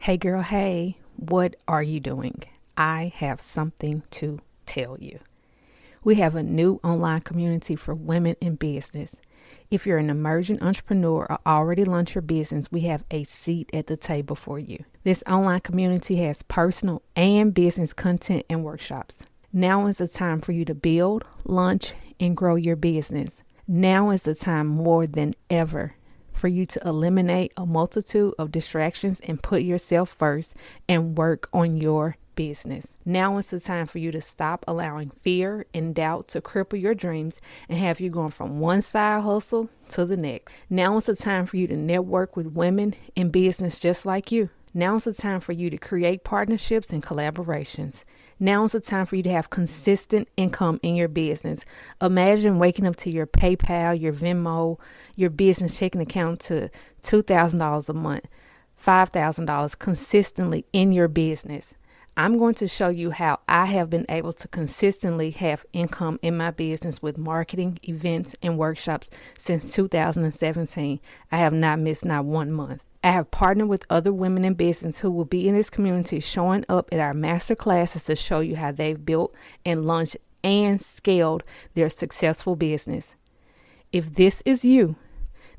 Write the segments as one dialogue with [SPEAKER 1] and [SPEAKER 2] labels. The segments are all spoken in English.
[SPEAKER 1] Hey girl, hey, what are you doing? I have something to tell you. We have a new online community for women in business. If you're an emerging entrepreneur or already launched your business, we have a seat at the table for you. This online community has personal and business content and workshops. Now is the time for you to build, launch, and grow your business. Now is the time more than ever for you to eliminate a multitude of distractions and put yourself first and work on your business. Now is the time for you to stop allowing fear and doubt to cripple your dreams and have you going from one side hustle to the next. Now is the time for you to network with women in business just like you. Now is the time for you to create partnerships and collaborations. Now is the time for you to have consistent income in your business. Imagine waking up to your PayPal, your Venmo, your business checking account to $2,000 a month, $5,000 consistently in your business. I'm going to show you how I have been able to consistently have income in my business with marketing, events, and workshops since 2017. I have not missed not 1 month. I have partnered with other women in business who will be in this community showing up at our Masterclasses to show you how they've built and launched and scaled their successful business. If this is you,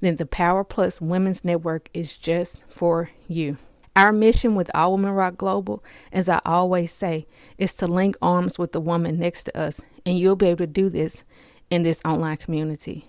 [SPEAKER 1] then the Power Plus Women's Network is just for you. Our mission with All Women Rock Global, as I always say, is to link arms with the woman next to us, and you'll be able to do this in this online community.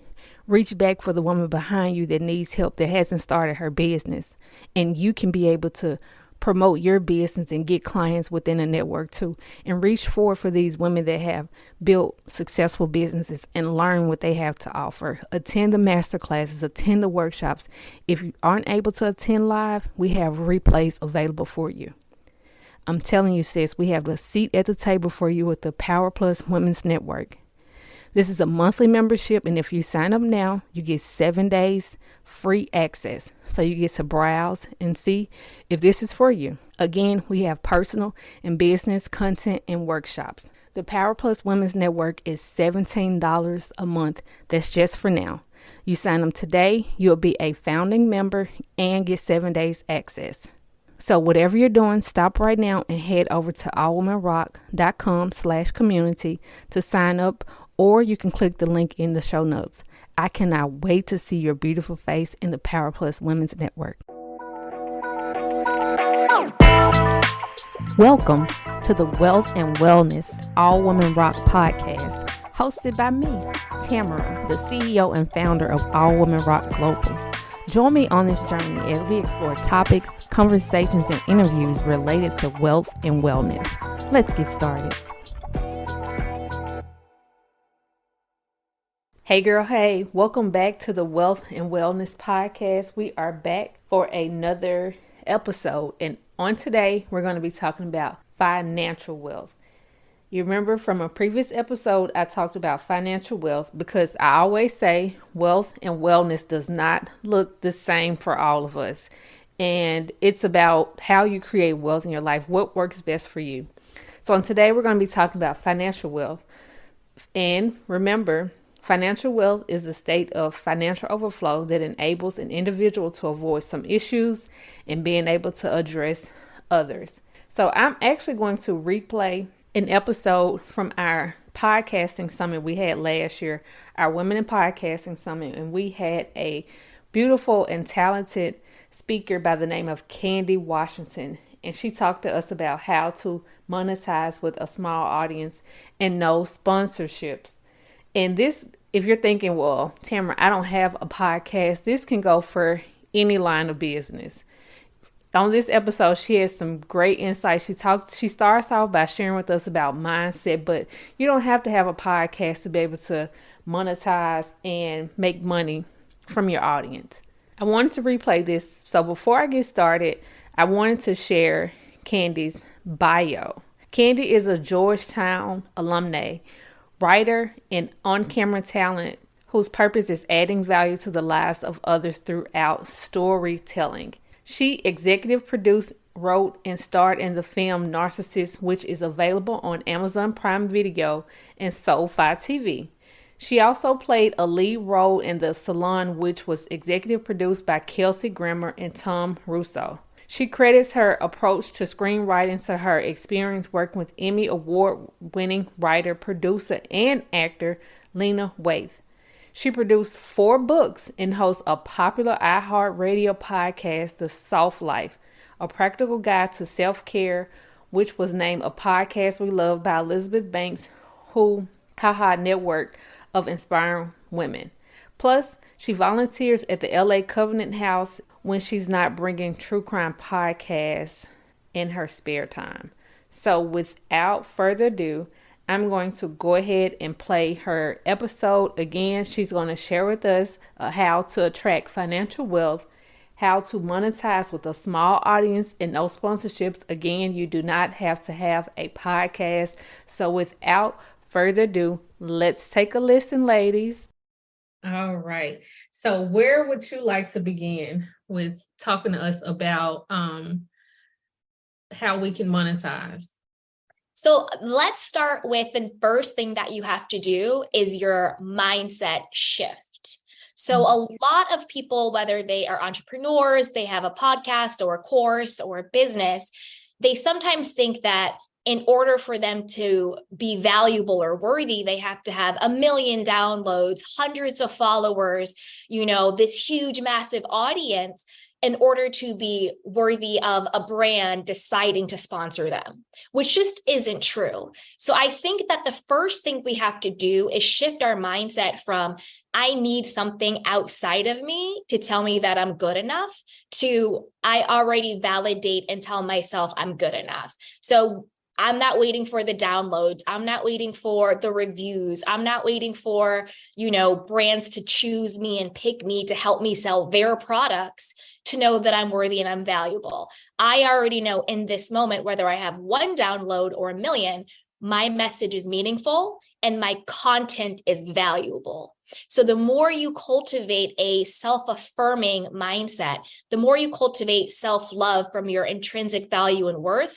[SPEAKER 1] Reach back for the woman behind you that needs help, that hasn't started her business, and you can be able to promote your business and get clients within a network too. And reach forward for these women that have built successful businesses and learn what they have to offer. Attend the masterclasses, attend the workshops. If you aren't able to attend live, we have replays available for you. I'm telling you, sis, we have a seat at the table for you with the Power Plus Women's Network. This is a monthly membership, and if you sign up now, you get 7 days free access. So you get to browse and see if this is for you. Again, we have personal and business content and workshops. The Power Plus Women's Network is $17 a month. That's just for now. You sign up today, you'll be a founding member and get 7 days access. So whatever you're doing, stop right now and head over to allwomenrock.com/community to sign up, or you can click the link in the show notes. I cannot wait to see your beautiful face in the Power Plus Women's Network. Welcome to the Wealth and Wellness All Women Rock podcast, hosted by me, Tamara, the CEO and founder of All Women Rock Global. Join me on this journey as we explore topics, conversations, and interviews related to wealth and wellness. Let's get started. Hey girl, hey, welcome back to the Wealth and Wellness podcast. We are back for another episode, and on today, we're going to be talking about financial wealth. You remember from a previous episode, I talked about financial wealth because I always say wealth and wellness does not look the same for all of us. And it's about how you create wealth in your life, what works best for you. So on today, we're going to be talking about financial wealth. And remember, financial wealth is a state of financial overflow that enables an individual to avoid some issues and being able to address others. So I'm actually going to replay an episode from our podcasting summit we had last year, our Women in Podcasting Summit, and we had a beautiful and talented speaker by the name of Candy Washington, and she talked to us about how to monetize with a small audience and no sponsorships. And this, if you're thinking, well, Tamara, I don't have a podcast, this can go for any line of business. On this episode, she has some great insights. She starts off by sharing with us about mindset, but you don't have to have a podcast to be able to monetize and make money from your audience. I wanted to replay this. So before I get started, I wanted to share Candy's bio. Candy is a Georgetown alumna, writer, and on-camera talent whose purpose is adding value to the lives of others throughout storytelling. She executive produced, wrote, and starred in the film Narcissist, which is available on Amazon Prime Video and Soul5 TV. She also played a lead role in The Salon, which was executive produced by Kelsey Grammer and Tom Russo. She credits her approach to screenwriting to her experience working with Emmy award-winning writer, producer, and actor Lena Waithe. She produced 4 books and hosts a popular HeartRadio podcast, The Soft Life, a practical guide to self-care, which was named a podcast we love by Elizabeth Banks WhoHaha network of inspiring women. Plus, she volunteers at the LA Covenant House when she's not bringing true crime podcasts in her spare time. So without further ado, I'm going to go ahead and play her episode again. She's going to share with us how to attract financial wealth, how to monetize with a small audience and no sponsorships. Again, you do not have to have a podcast. So without further ado, let's take a listen, ladies. All right. So where would you like to begin with talking to us about how we can monetize?
[SPEAKER 2] So let's start with the first thing that you have to do is your mindset shift. So a lot of people, whether they are entrepreneurs, they have a podcast or a course or a business, they sometimes think that in order for them to be valuable or worthy, they have to have 1 million downloads, hundreds of followers, this huge, massive audience in order to be worthy of a brand deciding to sponsor them, which just isn't true. So I think that the first thing we have to do is shift our mindset from, I need something outside of me to tell me that I'm good enough, to I already validate and tell myself I'm good enough. So I'm not waiting for the downloads. I'm not waiting for the reviews. I'm not waiting for, brands to choose me and pick me to help me sell their products to know that I'm worthy and I'm valuable. I already know in this moment, whether I have 1 download or 1 million, my message is meaningful and my content is valuable. So the more you cultivate a self-affirming mindset, the more you cultivate self-love from your intrinsic value and worth,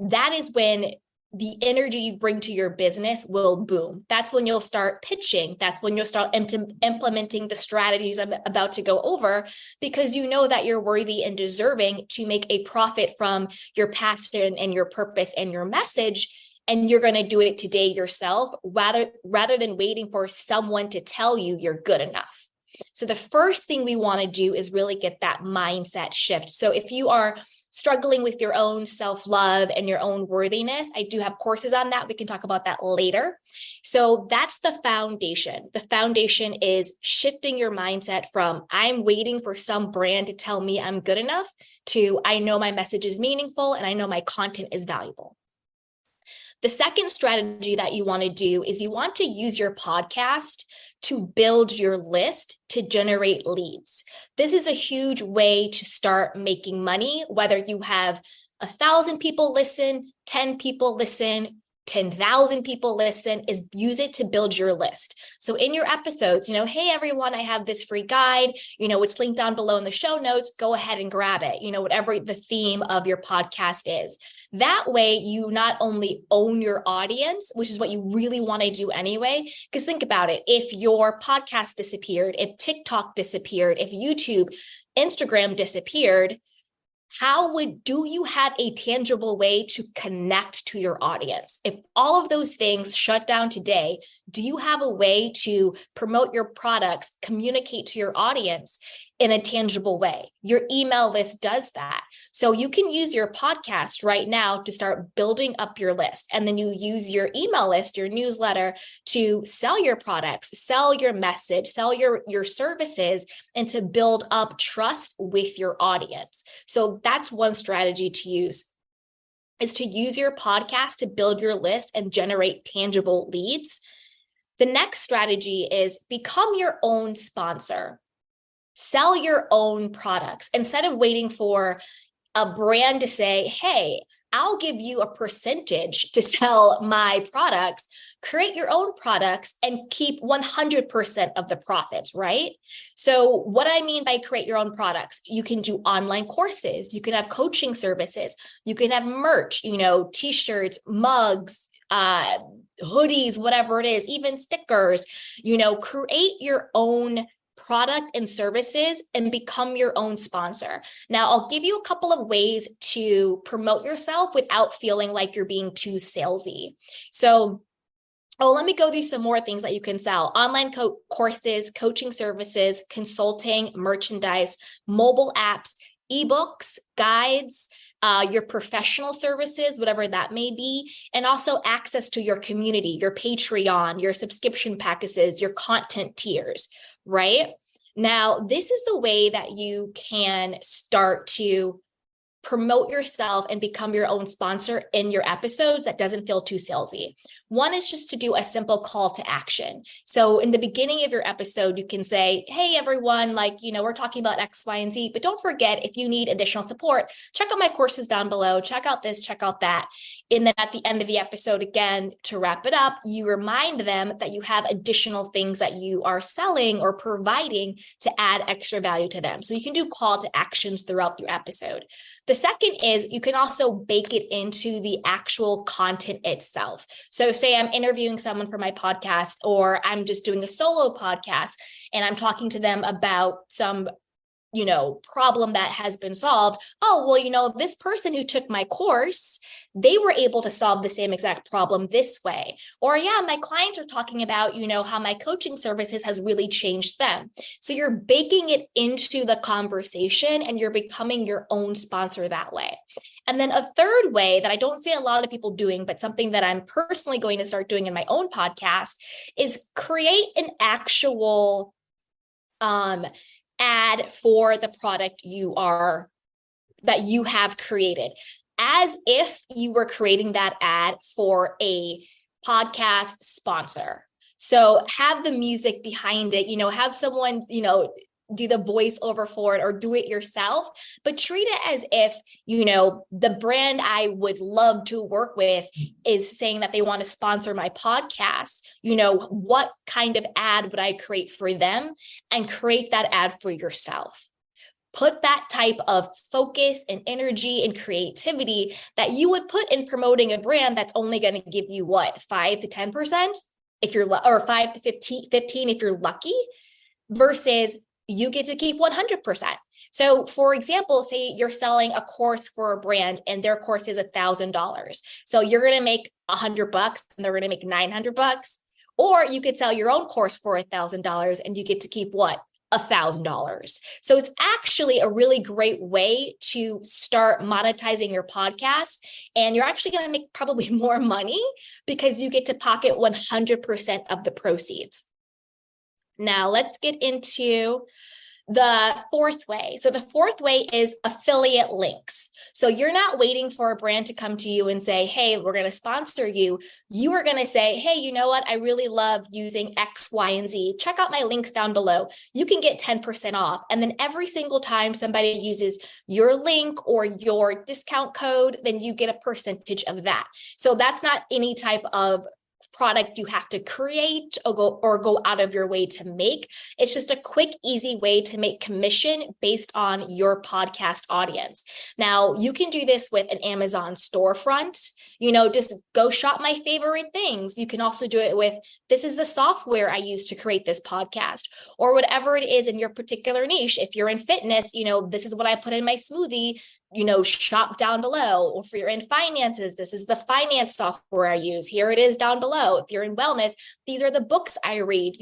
[SPEAKER 2] that is when the energy you bring to your business will boom. That's when you'll start pitching. That's when you'll start implementing the strategies I'm about to go over, because you know that you're worthy and deserving to make a profit from your passion and your purpose and your message. And you're going to do it today yourself, rather than waiting for someone to tell you you're good enough. So the first thing we want to do is really get that mindset shift. So if you are struggling with your own self-love and your own worthiness, I do have courses on that. We can talk about that later. So that's the foundation. The foundation is shifting your mindset from I'm waiting for some brand to tell me I'm good enough to I know my message is meaningful and I know my content is valuable. The second strategy that you want to do is you want to use your podcast to build your list to generate leads. This is a huge way to start making money, whether you have 1,000 people listen, 10 people listen, 10,000 people listen, is use it to build your list. So in your episodes, hey, everyone, I have this free guide, it's linked down below in the show notes, go ahead and grab it, whatever the theme of your podcast is. That way, you not only own your audience, which is what you really want to do anyway, because think about it. If your podcast disappeared, if TikTok disappeared, if YouTube, Instagram disappeared, do you have a tangible way to connect to your audience? If all of those things shut down today, do you have a way to promote your products, communicate to your audience in a tangible way? Your email list does that. So you can use your podcast right now to start building up your list. And then you use your email list, your newsletter, to sell your products, sell your message, sell your services, and to build up trust with your audience. So that's one strategy to use, is to use your podcast to build your list and generate tangible leads. The next strategy is become your own sponsor. Sell your own products instead of waiting for a brand to say, hey, I'll give you a percentage to sell my products. Create your own products and keep 100% of the profits, right? So what I mean by create your own products, you can do online courses, you can have coaching services, you can have merch, t-shirts, mugs, hoodies, whatever it is, even stickers, create your own product and services and become your own sponsor. Now, I'll give you a couple of ways to promote yourself without feeling like you're being too salesy. So, let me go through some more things that you can sell. Online courses, coaching services, consulting, merchandise, mobile apps, ebooks, guides, your professional services, whatever that may be, and also access to your community, your Patreon, your subscription packages, your content tiers, right? Now, this is the way that you can start to promote yourself and become your own sponsor in your episodes that doesn't feel too salesy. One is just to do a simple call to action. So in the beginning of your episode, you can say, hey, everyone, we're talking about X, Y, and Z, but don't forget, if you need additional support, check out my courses down below, check out this, check out that. And then at the end of the episode, again, to wrap it up, you remind them that you have additional things that you are selling or providing to add extra value to them. So you can do call to actions throughout your episode. The second is you can also bake it into the actual content itself. So say I'm interviewing someone for my podcast, or I'm just doing a solo podcast and I'm talking to them about some problem that has been solved. Oh, well, this person who took my course, they were able to solve the same exact problem this way. Or yeah, my clients are talking about, how my coaching services has really changed them. So you're baking it into the conversation and you're becoming your own sponsor that way. And then a third way that I don't see a lot of people doing, but something that I'm personally going to start doing in my own podcast is create an actual, ad for the product that you have created, as if you were creating that ad for a podcast sponsor. So have the music behind it, have someone, do the voiceover for it or do it yourself, but treat it as if, the brand I would love to work with is saying that they want to sponsor my podcast. What kind of ad would I create for them, and create that ad for yourself. Put that type of focus and energy and creativity that you would put in promoting a brand that's only going to give you 5 to 10% if you're, or 5 to 15 if you're lucky, versus you get to keep 100%. So for example, say you're selling a course for a brand and their course is $1,000. So you're going to make $100 and they're going to make $900. Or you could sell your own course for $1,000 and you get to keep $1,000. So it's actually a really great way to start monetizing your podcast. And you're actually going to make probably more money because you get to pocket 100% of the proceeds. Now let's get into the fourth way. So the fourth way is affiliate links. So you're not waiting for a brand to come to you and say, hey, we're going to sponsor you. You are going to say, hey, you know what? I really love using X, Y, and Z. Check out my links down below. You can get 10% off. And then every single time somebody uses your link or your discount code, then you get a percentage of that. So that's not any type of product you have to create or go out of your way to make. It's just a quick, easy way to make commission based on your podcast audience. Now, you can do this with an Amazon storefront, just go shop my favorite things. You can also do it with, this is the software I use to create this podcast, or whatever it is in your particular niche. If you're in fitness, this is what I put in my smoothie, shop down below. Or if you're in finances, this is the finance software I use. Here it is down below. If you're in wellness, these are the books I read,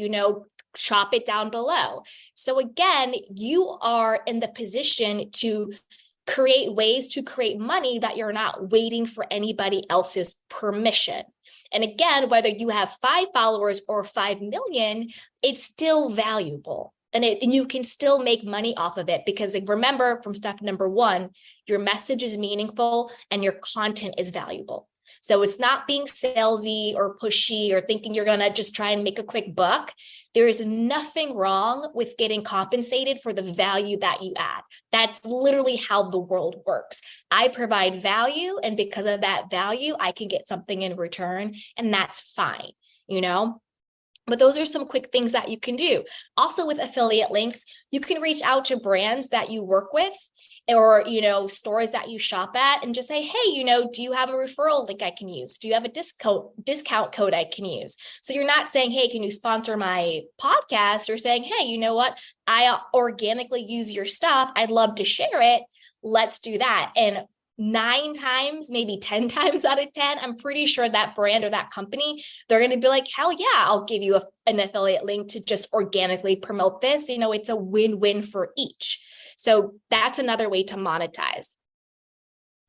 [SPEAKER 2] shop it down below. So again, you are in the position to create ways to create money that you're not waiting for anybody else's permission. And again, whether you have 5 followers or 5 million, it's still valuable. And you can still make money off of it, because remember from step number 1, your message is meaningful and your content is valuable. So it's not being salesy or pushy or thinking you're going to just try and make a quick buck. There is nothing wrong with getting compensated for the value that you add. That's literally how the world works. I provide value, and because of that value, I can get something in return, and that's fine, But those are some quick things that you can do. Also with affiliate links, you can reach out to brands that you work with or, stores that you shop at and just say, hey, do you have a referral link I can use? Do you have a discount code I can use? So you're not saying, hey, can you sponsor my podcast? You're saying, hey, you know what? I organically use your stuff. I'd love to share it. Let's do that. And 9 times, maybe 10 times out of 10, I'm pretty sure that brand or that company, they're going to be like, hell yeah, I'll give you an affiliate link to just organically promote this. It's a win-win for each. So that's another way to monetize.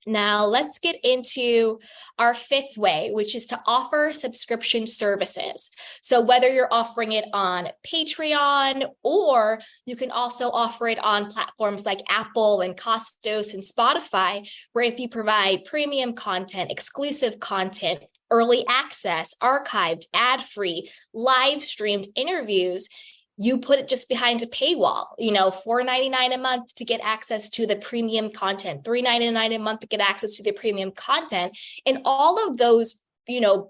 [SPEAKER 2] Now let's get into our 5th way, which is to offer subscription services. So whether you're offering it on Patreon, or you can also offer it on platforms like Apple and Costos and Spotify, where if you provide premium content, exclusive content, early access, archived, ad-free, live streamed interviews, you put it just behind a paywall, $4.99 a month to get access to the premium content, $3.99 a month to get access to the premium content. And all of those,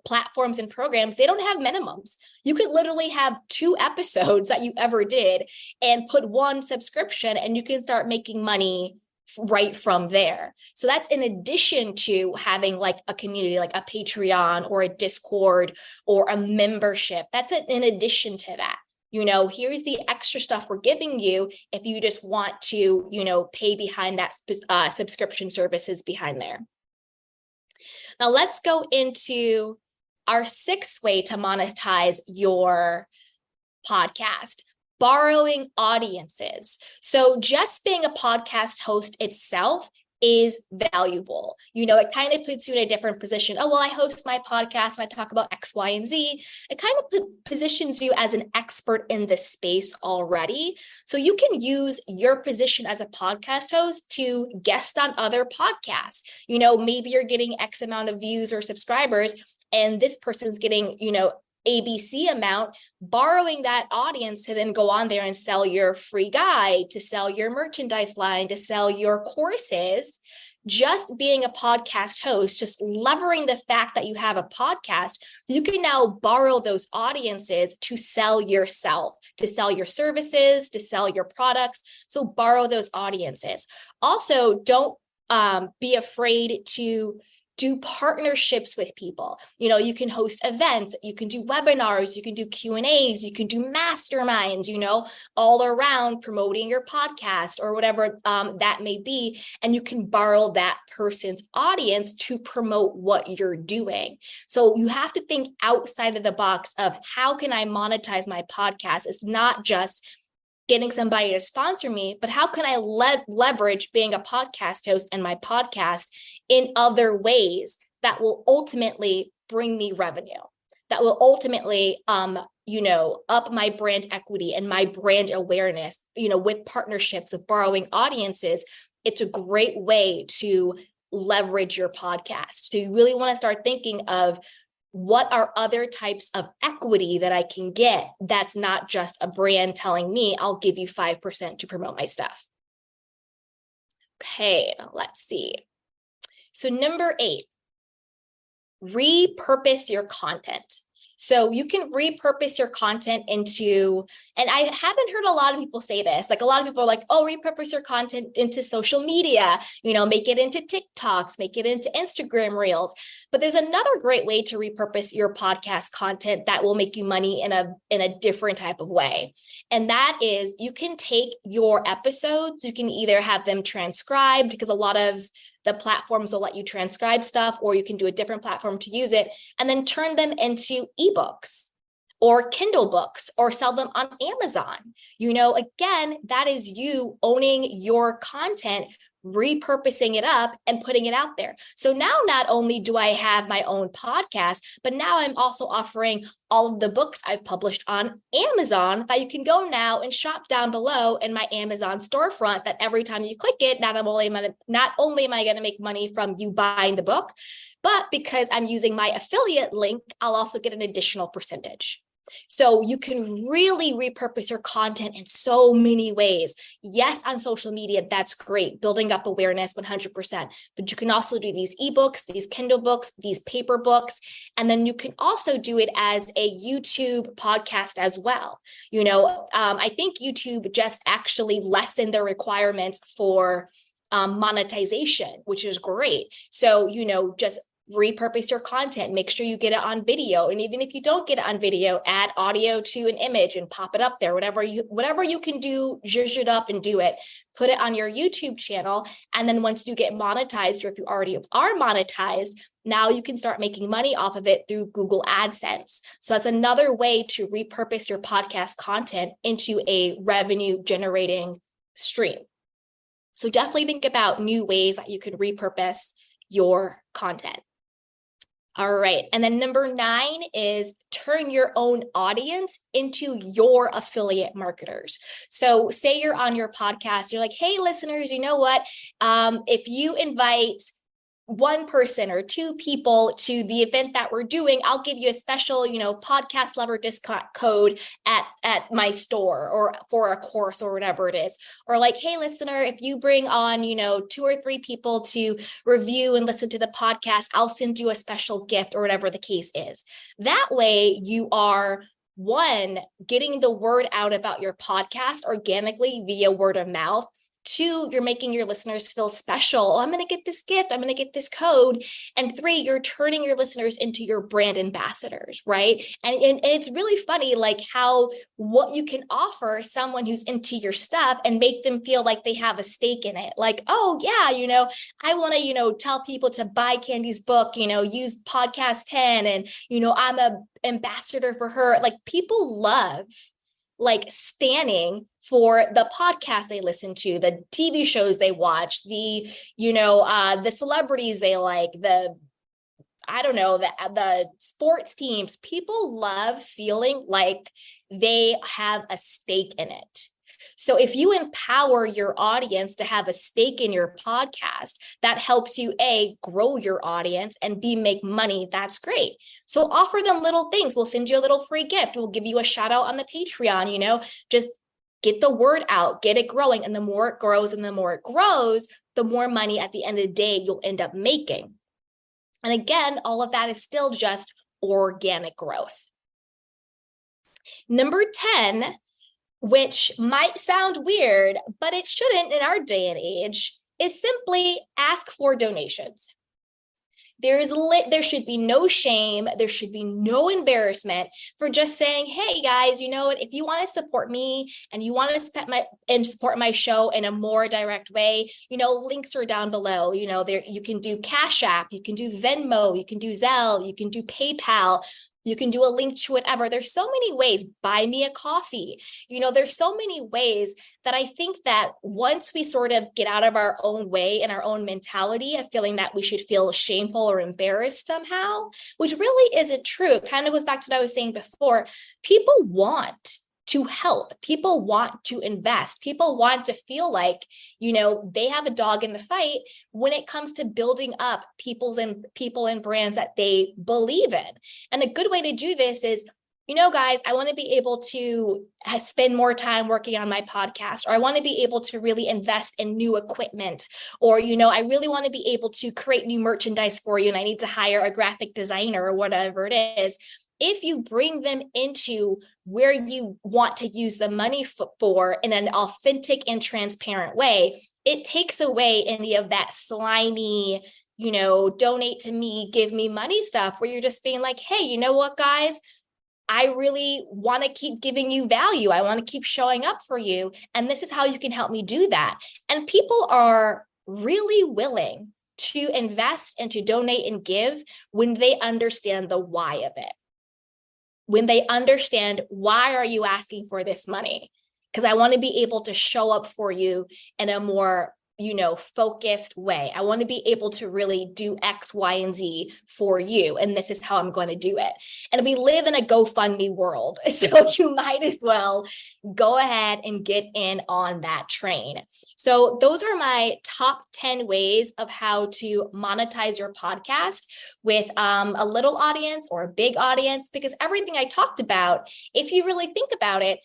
[SPEAKER 2] platforms and programs, they don't have minimums. You could literally have 2 episodes that you ever did and put 1 subscription, and you can start making money right from there. So that's in addition to having like a community, like a Patreon or a Discord or a membership. That's in addition to that. Here's the extra stuff we're giving you if you just want to, pay behind that subscription services behind there. Now let's go into our 6th way to monetize your podcast: borrowing audiences. So just being a podcast host itself is valuable. It kind of puts you in a different position. Oh, well, I host my podcast and I talk about X, Y, and Z. It kind of positions you as an expert in this space already. So you can use your position as a podcast host to guest on other podcasts. Maybe you're getting X amount of views or subscribers, and this person's getting, ABC amount, borrowing that audience to then go on there and sell your free guide, to sell your merchandise line, to sell your courses. Just being a podcast host, just levering the fact that you have a podcast, you can now borrow those audiences to sell yourself, to sell your services, to sell your products. So borrow those audiences. Also, don't be afraid to do partnerships with people. You can host events, you can do webinars, you can do Q&As, you can do masterminds, all around promoting your podcast or whatever that may be. And you can borrow that person's audience to promote what you're doing. So you have to think outside of the box of how can I monetize my podcast? It's not just getting somebody to sponsor me, but how can I leverage being a podcast host and my podcast in other ways that will ultimately bring me revenue, that will ultimately, up my brand equity and my brand awareness, with partnerships of borrowing audiences. It's a great way to leverage your podcast. So you really want to start thinking of what are other types of equity that I can get that's not just a brand telling me I'll give you 5% to promote my stuff. Okay, let's see. So number 8, repurpose your content. So you can repurpose your content into, and I haven't heard a lot of people say this, like a lot of people are like, oh, repurpose your content into social media, make it into TikToks, make it into Instagram Reels. But there's another great way to repurpose your podcast content that will make you money in a different type of way. And that is, you can take your episodes, you can either have them transcribed, because a lot of the platforms will let you transcribe stuff, or you can do a different platform to use it, and then turn them into ebooks or Kindle books or sell them on Amazon. Again, that is you owning your content, repurposing it up and putting it out there. So now not only do I have my own podcast, but now I'm also offering all of the books I've published on Amazon that you can go now and shop down below in my Amazon storefront, that every time you click it, not only am I going to make money from you buying the book, but because I'm using my affiliate link, I'll also get an additional percentage. So you can really repurpose your content in so many ways. Yes, on social media, that's great, building up awareness 100%. But you can also do these ebooks, these Kindle books, these paper books, and then you can also do it as a YouTube podcast as well. I think YouTube just actually lessened the requirements for monetization, which is great. So, just repurpose your content, make sure you get it on video. And even if you don't get it on video, add audio to an image and pop it up there, whatever you can do, zhuzh it up and do it, put it on your YouTube channel. And then once you get monetized, or if you already are monetized, now you can start making money off of it through Google AdSense. So that's another way to repurpose your podcast content into a revenue generating stream. So definitely think about new ways that you can repurpose your content. All right. And then number 9 is turn your own audience into your affiliate marketers. So say you're on your podcast, you're like, hey, listeners, you know what? If you invite 1 person or 2 people to the event that we're doing, I'll give you a special, podcast lover discount code at my store, or for a course or whatever it is. Or like, hey, listener, if you bring on, 2 or 3 people to review and listen to the podcast, I'll send you a special gift, or whatever the case is. That way you are, 1, getting the word out about your podcast organically via word of mouth. 2, you're making your listeners feel special. Oh, I'm going to get this gift. I'm going to get this code. And 3, you're turning your listeners into your brand ambassadors, right? And it's really funny, like what you can offer someone who's into your stuff and make them feel like they have a stake in it. Like, oh yeah, I want to, tell people to buy Candy's book, use podcast 10, and, I'm a ambassador for her. Like, people love standing for the podcast they listen to, the TV shows they watch, the celebrities they like, the sports teams. People love feeling like they have a stake in it. So if you empower your audience to have a stake in your podcast, that helps you, A, grow your audience, and B, make money. That's great. So offer them little things. We'll send you a little free gift. We'll give you a shout out on the Patreon, just get the word out, get it growing. And the more it grows and the more it grows, the more money at the end of the day you'll end up making. And again, all of that is still just organic growth. Number 10, which might sound weird, but it shouldn't in our day and age, is simply ask for donations. There should be no shame. There should be no embarrassment for just saying, hey guys, you know what? If you want to support me and you want to support my show in a more direct way, links are down below. There you can do Cash App, you can do Venmo, you can do Zelle, you can do PayPal. You can do a link to whatever. There's so many ways. Buy me a coffee. There's so many ways that I think that once we sort of get out of our own way and our own mentality of feeling that we should feel shameful or embarrassed somehow, which really isn't true. It kind of goes back to what I was saying before. People want to help. People want to invest. People want to feel like, they have a dog in the fight when it comes to building up people and brands that they believe in. And a good way to do this is, guys, I want to be able to spend more time working on my podcast, or I want to be able to really invest in new equipment, or, I really want to be able to create new merchandise for you, and I need to hire a graphic designer or whatever it is. If you bring them into where you want to use the money for in an authentic and transparent way, it takes away any of that slimy, donate to me, give me money stuff, where you're just being like, hey, you know what, guys? I really want to keep giving you value. I want to keep showing up for you. And this is how you can help me do that. And people are really willing to invest and to donate and give when they understand the why of it. When they understand, why are you asking for this money? Because I want to be able to show up for you in a more, focused way. I want to be able to really do X, Y, and Z for you. And this is how I'm going to do it. And we live in a GoFundMe world. So you might as well go ahead and get in on that train. So those are my top 10 ways of how to monetize your podcast with a little audience or a big audience, because everything I talked about, if you really think about it,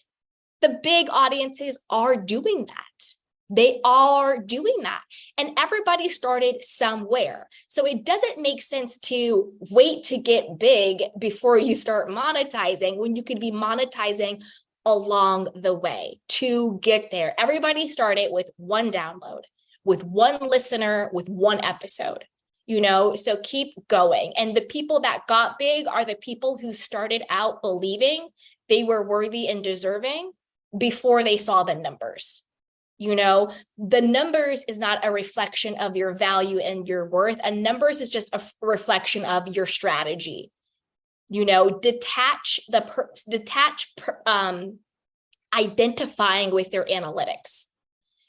[SPEAKER 2] the big audiences are doing that. They are doing that. And everybody started somewhere. So it doesn't make sense to wait to get big before you start monetizing, when you could be monetizing along the way to get there. Everybody started with 1 download, with one listener, with one episode, so keep going. And the people that got big are the people who started out believing they were worthy and deserving before they saw the numbers. The numbers is not a reflection of your value and your worth, and numbers is just a reflection of your strategy. Detach identifying with your analytics.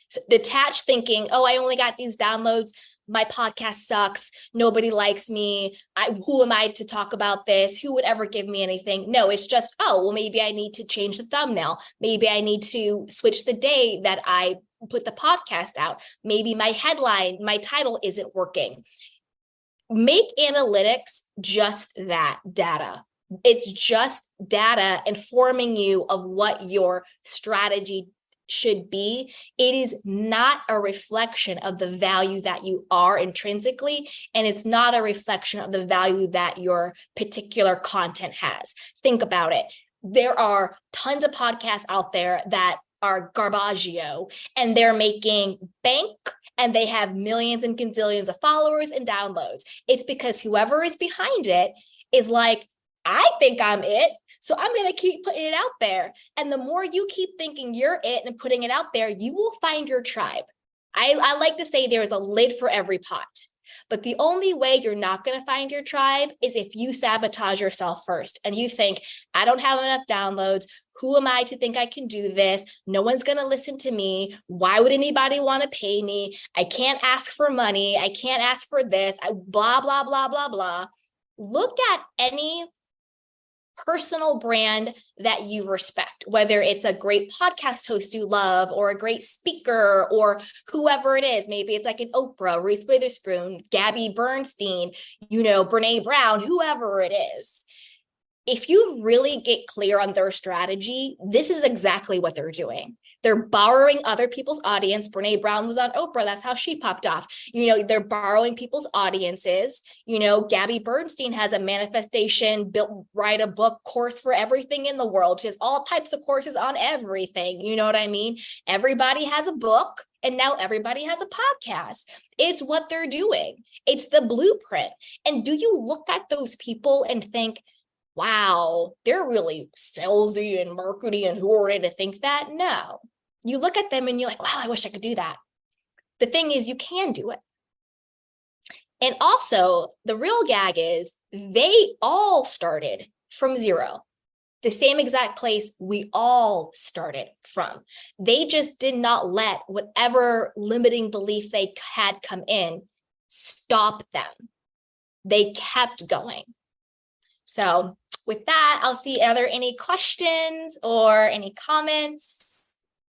[SPEAKER 2] So detach thinking, oh, I only got these downloads. My podcast sucks. Nobody likes me. Who am I to talk about this? Who would ever give me anything? No, it's just, oh, well, maybe I need to change the thumbnail. Maybe I need to switch the day that I put the podcast out. Maybe my headline, my title isn't working. Make analytics just that, data. It's just data informing you of what your strategy should be. It is not a reflection of the value that you are intrinsically, and it's not a reflection of the value that your particular content has. Think about it. There are tons of podcasts out there that are garbaggio, and they're making bank, and they have millions and gazillions of followers and downloads. It's because whoever is behind it is like, I think I'm it, so I'm going to keep putting it out there. And the more you keep thinking you're it and putting it out there, you will find your tribe. I like to say there's a lid for every pot. But the only way you're not going to find your tribe is if you sabotage yourself first and you think, I don't have enough downloads. Who am I to think I can do this? No one's going to listen to me. Why would anybody want to pay me? I can't ask for money. I can't ask for this. Blah, blah, blah, blah, blah. Look at any personal brand that you respect, whether it's a great podcast host you love or a great speaker or whoever it is. Maybe it's like an Oprah, Reese Witherspoon, Gabby Bernstein, Brene Brown, whoever it is. If you really get clear on their strategy, this is exactly what they're doing. They're borrowing other people's audience. Brene Brown was on Oprah. That's how she popped off. They're borrowing people's audiences. Gabby Bernstein has a manifestation, write a book course for everything in the world. She has all types of courses on everything. You know what I mean? Everybody has a book, and now everybody has a podcast. It's what they're doing. It's the blueprint. And do you look at those people and think, wow, they're really salesy and markety, and who are they to think that? No. You look at them and you're like, wow, I wish I could do that. The thing is, you can do it. And also, the real gag is they all started from zero, the same exact place we all started from. They just did not let whatever limiting belief they had come in stop them. They kept going. So with that, I'll see, are there any questions or any comments?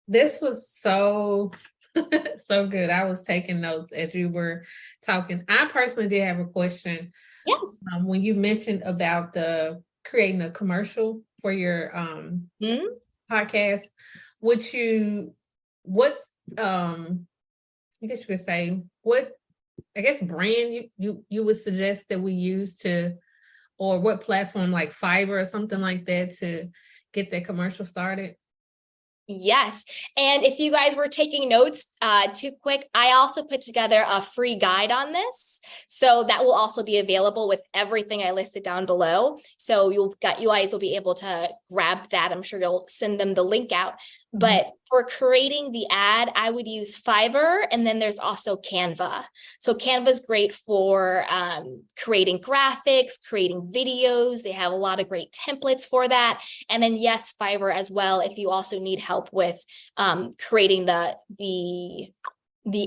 [SPEAKER 3] This was so good. I was taking notes as you were talking. I personally did have a question.
[SPEAKER 2] Yes.
[SPEAKER 3] When you mentioned about creating a commercial for your podcast, I guess you could say, what brand you would suggest that we use or what platform, like Fiverr or something like that, to get that commercial started?
[SPEAKER 2] Yes. And if you guys were taking notes too quick, I also put together a free guide on this. So that will also be available with everything I listed down below. So you guys will be able to grab that. I'm sure you'll send them the link out. But for creating the ad, I would use Fiverr, and then there's also Canva. So Canva is great for creating graphics, creating videos. They have a lot of great templates for that. And then yes, Fiverr as well, if you also need help with creating the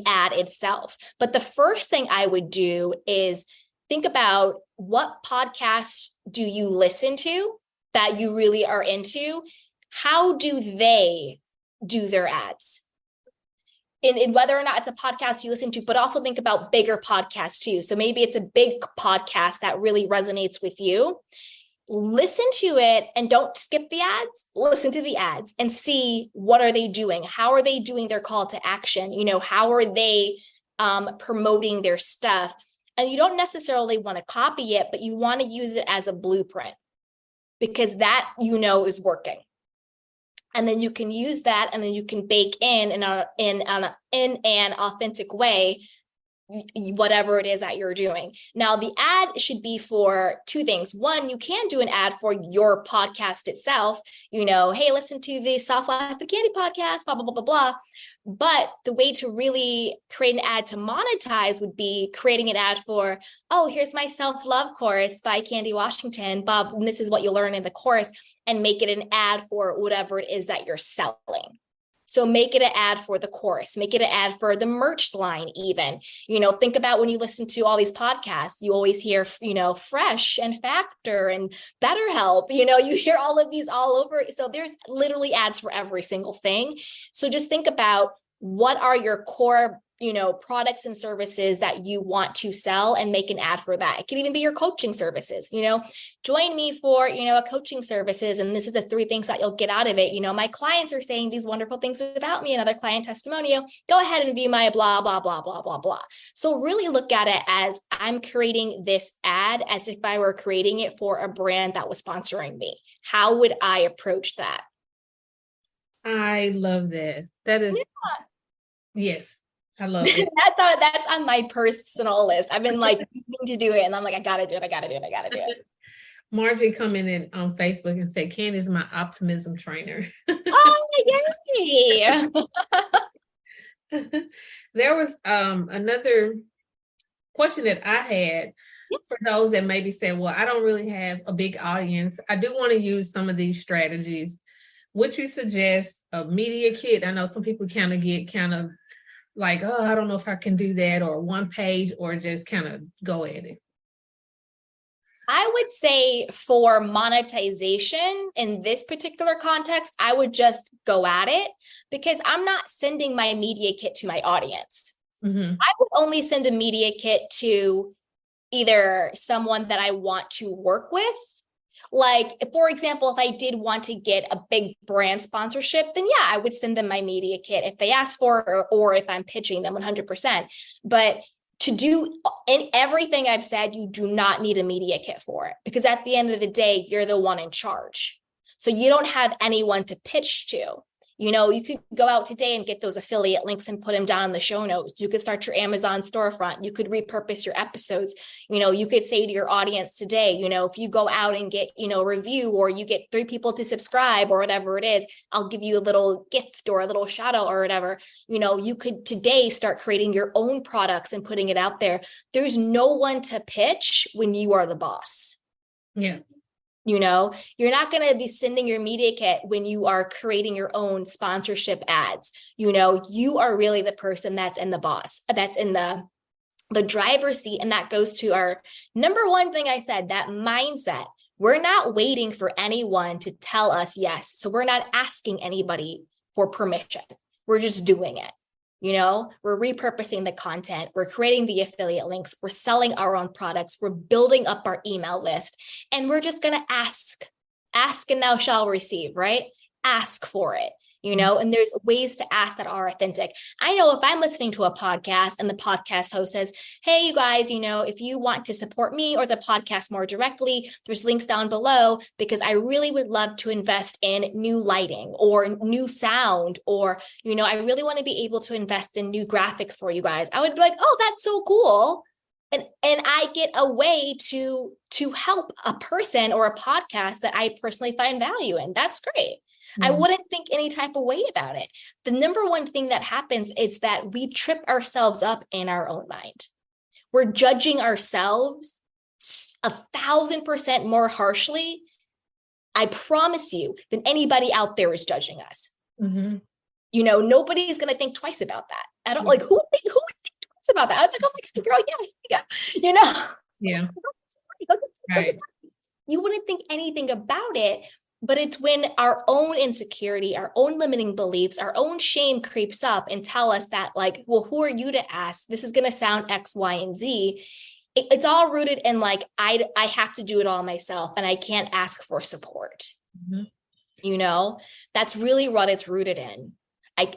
[SPEAKER 2] ad itself. But the first thing I would do is think about, what podcasts do you listen to that you really are into? How do they do their ads? In whether or not it's a podcast you listen to, but also think about bigger podcasts too. So maybe it's a big podcast that really resonates with you. Listen to it and don't skip the ads. Listen to the ads and see, what are they doing? How are they doing their call to action? How are they promoting their stuff? And you don't necessarily want to copy it, but you want to use it as a blueprint, because that is working. And then you can use that, and then you can bake in an authentic way whatever it is that you're doing. Now, the ad should be for two things. One, you can do an ad for your podcast itself, hey, listen to the Soft Life of Candy podcast, blah, blah, blah, blah, blah. But the way to really create an ad to monetize would be creating an ad for, oh, here's my self-love course by Candy Washington, Bob, and this is what you'll learn in the course, and make it an ad for whatever it is that you're selling. So make it an ad for the course, make it an ad for the merch line even. Think about when you listen to all these podcasts, you always hear, Fresh and Factor and BetterHelp, you hear all of these all over. So there's literally ads for every single thing. So just think about what are your core products and services that you want to sell, and make an ad for that. It can even be your coaching services, join me for, a coaching services. And this is the 3 things that you'll get out of it. My clients are saying these wonderful things about me, another client testimonial, go ahead and view my blah, blah, blah, blah, blah, blah. So really look at it as I'm creating this ad as if I were creating it for a brand that was sponsoring me. How would I approach that?
[SPEAKER 3] I love that. That is, yes. I love it.
[SPEAKER 2] That's on my personal list. I've been like needing to do it, and I'm like, I gotta do it.
[SPEAKER 3] Margie coming in on Facebook and said, Candy's my optimism trainer.
[SPEAKER 2] Oh, yay.
[SPEAKER 3] There was another question that I had for those that maybe said, well, I don't really have a big audience. I do want to use some of these strategies. Would you suggest a media kit? I know some people get like, oh, I don't know if I can do that, or one page, or just kind of go at it.
[SPEAKER 2] I would say for monetization in this particular context, I would just go at it, because I'm not sending my media kit to my audience.
[SPEAKER 3] Mm-hmm.
[SPEAKER 2] I would only send a media kit to either someone that I want to work with. Like, for example, if I did want to get a big brand sponsorship, then yeah, I would send them my media kit if they ask for, or if I'm pitching them 100%. But to do in everything I've said, you do not need a media kit for it, because at the end of the day, you're the one in charge. So you don't have anyone to pitch to. You could go out today and get those affiliate links and put them down in the show notes. You could start your Amazon storefront. You could repurpose your episodes. You could say to your audience today, if you go out and get, a review, or you get 3 people to subscribe, or whatever it is, I'll give you a little gift or a little shout out or whatever. You could today start creating your own products and putting it out there. There's no one to pitch when you are the boss.
[SPEAKER 3] Yeah.
[SPEAKER 2] You're not going to be sending your media kit when you are creating your own sponsorship ads. You are really the person that's in the driver's seat. And that goes to our number one thing I said, that mindset. We're not waiting for anyone to tell us yes. So we're not asking anybody for permission. We're just doing it. We're repurposing the content, we're creating the affiliate links, we're selling our own products, we're building up our email list, and we're just going to ask and thou shalt receive, right? Ask for it. And there's ways to ask that are authentic. I know if I'm listening to a podcast and the podcast host says, hey, you guys, if you want to support me or the podcast more directly, there's links down below, because I really would love to invest in new lighting or new sound, or, I really want to be able to invest in new graphics for you guys. I would be like, oh, that's so cool. And I get a way to help a person or a podcast that I personally find value in. That's great. I wouldn't think any type of way about it. The number one thing that happens is that we trip ourselves up in our own mind. We're judging ourselves 1,000% more harshly, I promise you, than anybody out there is judging us.
[SPEAKER 3] Mm-hmm.
[SPEAKER 2] Nobody's going to think twice about that. I don't like who would think twice about that. I'm like, oh my God, girl, yeah.
[SPEAKER 3] Yeah. Right.
[SPEAKER 2] You wouldn't think anything about it. But it's when our own insecurity, our own limiting beliefs, our own shame creeps up and tell us that, like, well, who are you to ask? This is going to sound X, Y, and Z. It's all rooted in like, I have to do it all myself and I can't ask for support. Mm-hmm. That's really what it's rooted in.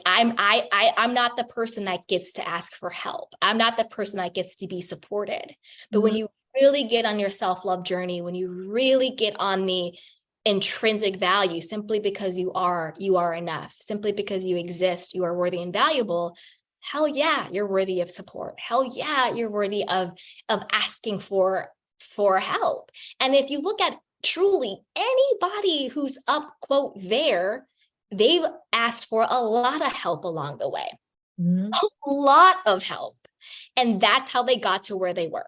[SPEAKER 2] I'm not the person that gets to ask for help. I'm not the person that gets to be supported. But when you really get on your self-love journey, when you really get on the intrinsic value simply because you are enough, simply because you exist, you are worthy and valuable, hell yeah, you're worthy of support. Hell yeah, you're worthy of asking for help. And if you look at truly anybody who's up, quote, there, they've asked for a lot of help along the way. A lot of help. And that's how they got to where they were,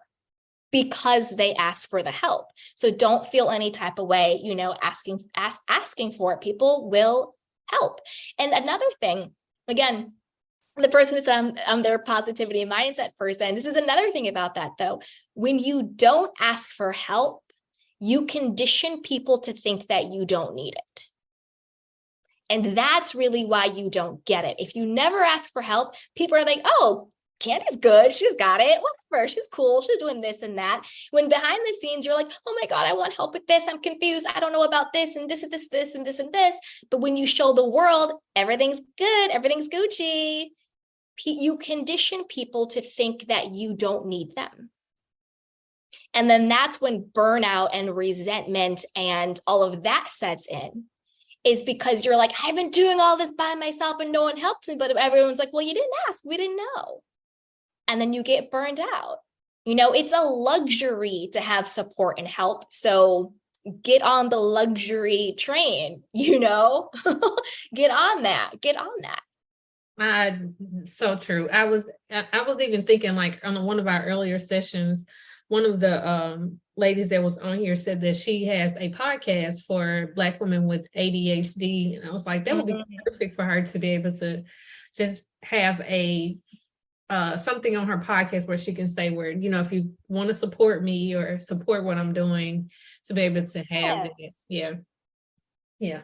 [SPEAKER 2] because they asked for the help. So don't feel any type of way, asking for it. People will help. And another thing, again, the person is I'm their positivity mindset person. This is another thing about that, though. When you don't ask for help, you condition people to think that you don't need it. And that's really why you don't get it. If you never ask for help, people are like, oh, Candy's good. She's got it. Whatever. She's cool. She's doing this and that. When behind the scenes, you're like, oh my God, I want help with this. I'm confused. I don't know about this and this and this, this and this and this. But when you show the world, everything's good, everything's Gucci, you condition people to think that you don't need them. And then that's when burnout and resentment and all of that sets in, is because you're like, I've been doing all this by myself and no one helps me. But everyone's like, well, you didn't ask. We didn't know. And then you get burned out. It's a luxury to have support and help. So get on the luxury train, get on that.
[SPEAKER 3] So true. I was even thinking, like, on one of our earlier sessions, one of the ladies that was on here said that she has a podcast for Black women with ADHD. And I was like, that would be perfect for her to be able to just have a something on her podcast where she can say, where, if you want to support me or support what I'm doing, to be able to have it. Yeah.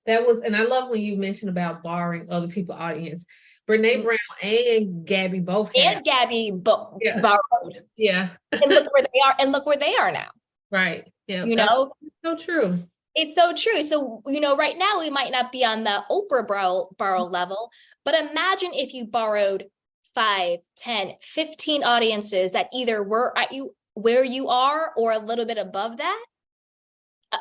[SPEAKER 3] That was, and I love when you mentioned about borrowing other people's audience. Brene Brown and Gabby both have.
[SPEAKER 2] And Gabby borrowed.
[SPEAKER 3] Yeah.
[SPEAKER 2] And look where they are. And look where they are now.
[SPEAKER 3] Right. Yeah. So true.
[SPEAKER 2] It's so true. So, right now we might not be on the Oprah borrow level, but imagine if you borrowed 5, 10, 15 audiences that either were at you where you are or a little bit above that,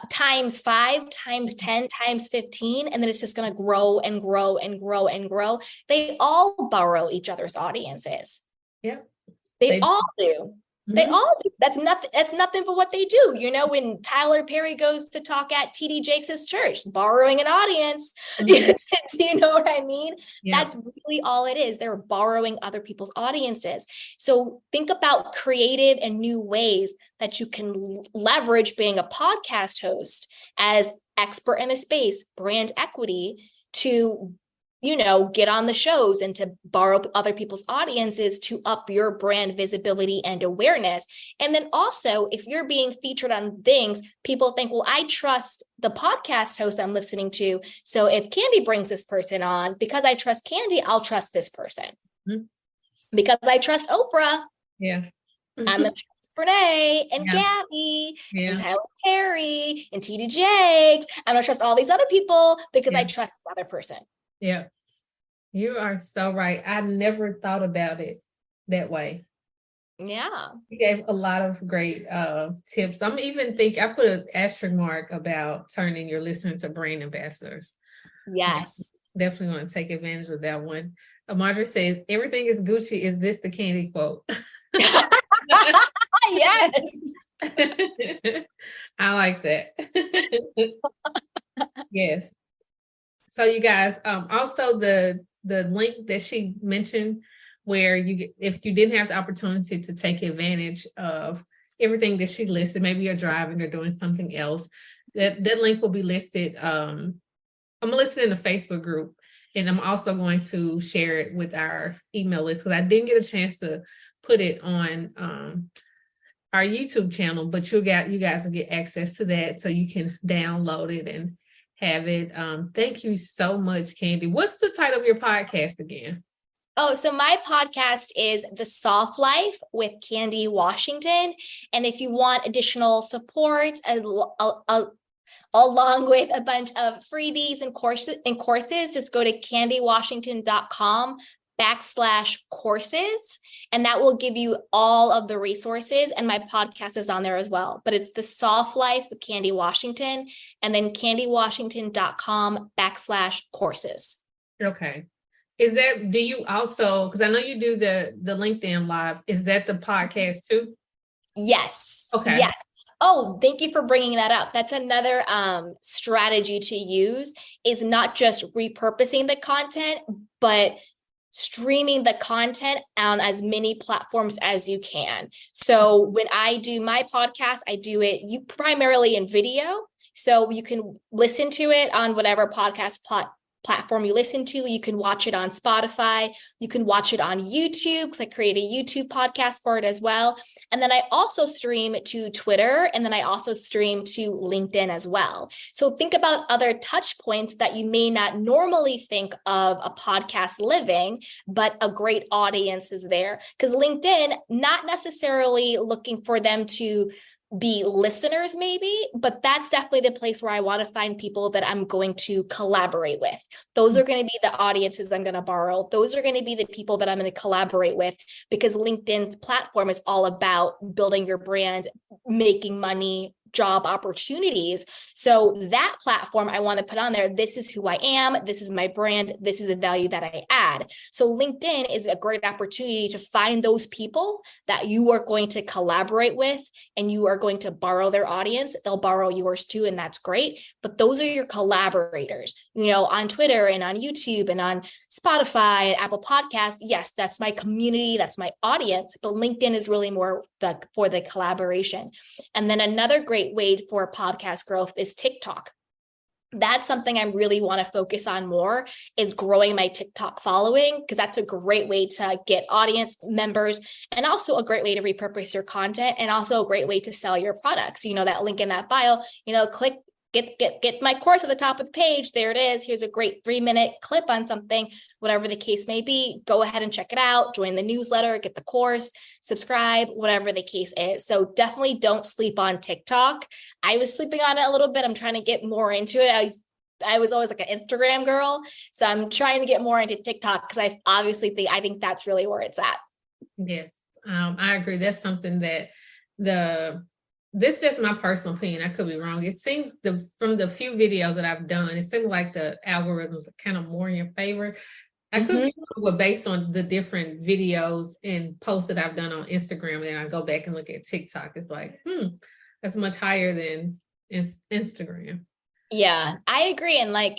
[SPEAKER 2] times 5, times 10, times 15, and then it's just going to grow and grow and grow and grow. They all borrow each other's audiences.
[SPEAKER 3] Yeah.
[SPEAKER 2] They all do. They all do. That's nothing but what they do. When Tyler Perry goes to talk at TD Jakes' church, borrowing an audience, do you know what I mean? Yeah. That's really all it is. They're borrowing other people's audiences. So think about creative and new ways that you can leverage being a podcast host as expert in a space, brand equity, to get on the shows and to borrow other people's audiences to up your brand visibility and awareness. And then also, if you're being featured on things, people think, well, I trust the podcast host I'm listening to. So if Candy brings this person on, because I trust Candy, I'll trust this person. Because I trust Oprah.
[SPEAKER 3] Yeah.
[SPEAKER 2] I'm going to trust Brene and Gabby and Tyler Perry and TD Jakes. I'm going to trust all these other people because I trust this other person.
[SPEAKER 3] Yeah, you are so right. I never thought about it that way.
[SPEAKER 2] Yeah.
[SPEAKER 3] You gave a lot of great tips. I'm even I put an asterisk mark about turning your listeners to brand ambassadors.
[SPEAKER 2] Yes.
[SPEAKER 3] Definitely want to take advantage of that one. Marjorie says, everything is Gucci. Is this the Candy quote?
[SPEAKER 2] Yes.
[SPEAKER 3] I like that. Yes. So you guys, also the link that she mentioned, where if you didn't have the opportunity to take advantage of everything that she listed, maybe you're driving or doing something else, that link will be listed. I'm gonna list it in the Facebook group, and I'm also going to share it with our email list, because I didn't get a chance to put it on our YouTube channel, but you guys will get access to that, so you can download it and have it. Thank you so much, Candy. What's the title of your podcast again?
[SPEAKER 2] Oh, so my podcast is The Soft Life with Candy Washington. And if you want additional support along with a bunch of freebies and courses, just go to candywashington.com /courses. And that will give you all of the resources. And my podcast is on there as well. But it's The Soft Life with Candy Washington, and then candywashington.com/courses.
[SPEAKER 3] Okay. Is that, do you also, because I know you do the LinkedIn Live, is that the podcast too?
[SPEAKER 2] Yes.
[SPEAKER 3] Okay.
[SPEAKER 2] Yes. Oh, thank you for bringing that up. That's another strategy to use, is not just repurposing the content, but streaming the content on as many platforms as you can. So when I do my podcast, I do it primarily in video. So you can listen to it on whatever podcast platform you listen to. You can watch it on Spotify. You can watch it on YouTube, because I create a YouTube podcast for it as well. And then I also stream to Twitter, and then I also stream to LinkedIn as well. So think about other touch points that you may not normally think of a podcast living, but a great audience is there. Because LinkedIn, not necessarily looking for them to be listeners maybe, but that's definitely the place where I want to find people that I'm going to collaborate with. Those are going to be the audiences I'm going to borrow. Those are going to be the people that I'm going to collaborate with, because LinkedIn's platform is all about building your brand, making money, job opportunities. So that platform I want to put on there, this is who I am, this is my brand, this is the value that I add. So LinkedIn is a great opportunity to find those people that you are going to collaborate with, and you are going to borrow their audience. They'll borrow yours too, and that's great. But those are your collaborators, on Twitter and on YouTube and on Spotify and Apple Podcasts. Yes, that's my community, that's my audience, but LinkedIn is really more for the collaboration. And then another great way for podcast growth is TikTok. That's something I really want to focus on more, is growing my TikTok following, because that's a great way to get audience members, and also a great way to repurpose your content, and also a great way to sell your products. That link in that bio, click, get my course at the top of the page. There it is. Here's a great 3-minute clip on something, whatever the case may be. Go ahead and check it out, join the newsletter, get the course, subscribe, whatever the case is. So definitely don't sleep on TikTok. I was sleeping on it a little bit. I'm trying to get more into it. I was always like an Instagram girl. So I'm trying to get more into TikTok, because I think that's really where it's at.
[SPEAKER 3] Yes. I agree. That's something that this is just my personal opinion. I could be wrong. It seems from the few videos that I've done, it seems like the algorithms are kind of more in your favor. I could be wrong, but based on the different videos and posts that I've done on Instagram, and I go back and look at TikTok, it's like, that's much higher than Instagram.
[SPEAKER 2] Yeah, I agree. And I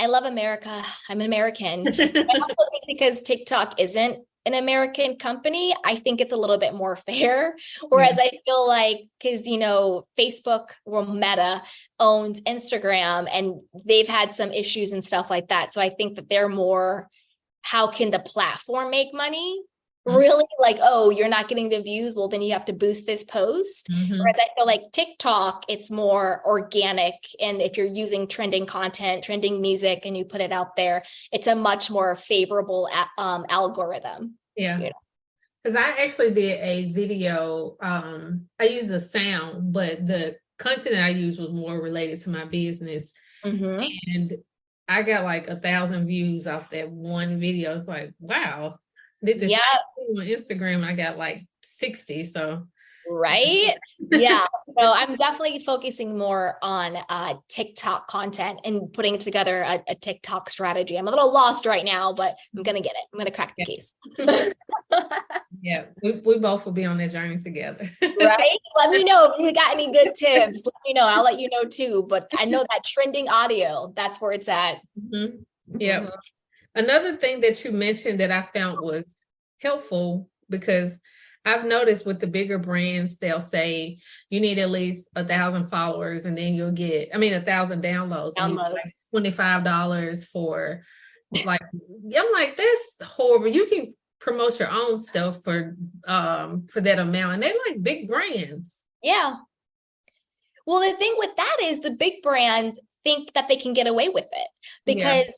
[SPEAKER 2] love America. I'm an American. I also think because TikTok isn't an American company, I think it's a little bit more fair. Whereas I feel like, because, Facebook or Meta owns Instagram, and they've had some issues and stuff like that. So I think that they're more, how can the platform make money? Really, oh, you're not getting the views, well, then you have to boost this post. Whereas I feel like TikTok, it's more organic. And if you're using trending content, trending music, and you put it out there, it's a much more favorable algorithm.
[SPEAKER 3] Yeah. Because I actually did a video. I used the sound, but the content that I used was more related to my business. And I got 1,000 views off that one video. It's like, wow. Did this on Instagram, and I got 60. So
[SPEAKER 2] right. Yeah. So I'm definitely focusing more on TikTok content and putting together a TikTok strategy. I'm a little lost right now, but I'm going to get it. I'm going to crack the case.
[SPEAKER 3] Yeah, we both will be on that journey together.
[SPEAKER 2] Right. Let me know if you got any good tips. Let me know. I'll let you know too. But I know that trending audio, that's where it's at.
[SPEAKER 3] Yeah. Another thing that you mentioned that I found was helpful, because I've noticed with the bigger brands, they'll say you need at least 1,000 followers, and then you'll get, 1,000 downloads. And $25 for I'm like, that's horrible. You can promote your own stuff for that amount, and they're like big brands.
[SPEAKER 2] Yeah. Well, the thing with that is the big brands think that they can get away with it, because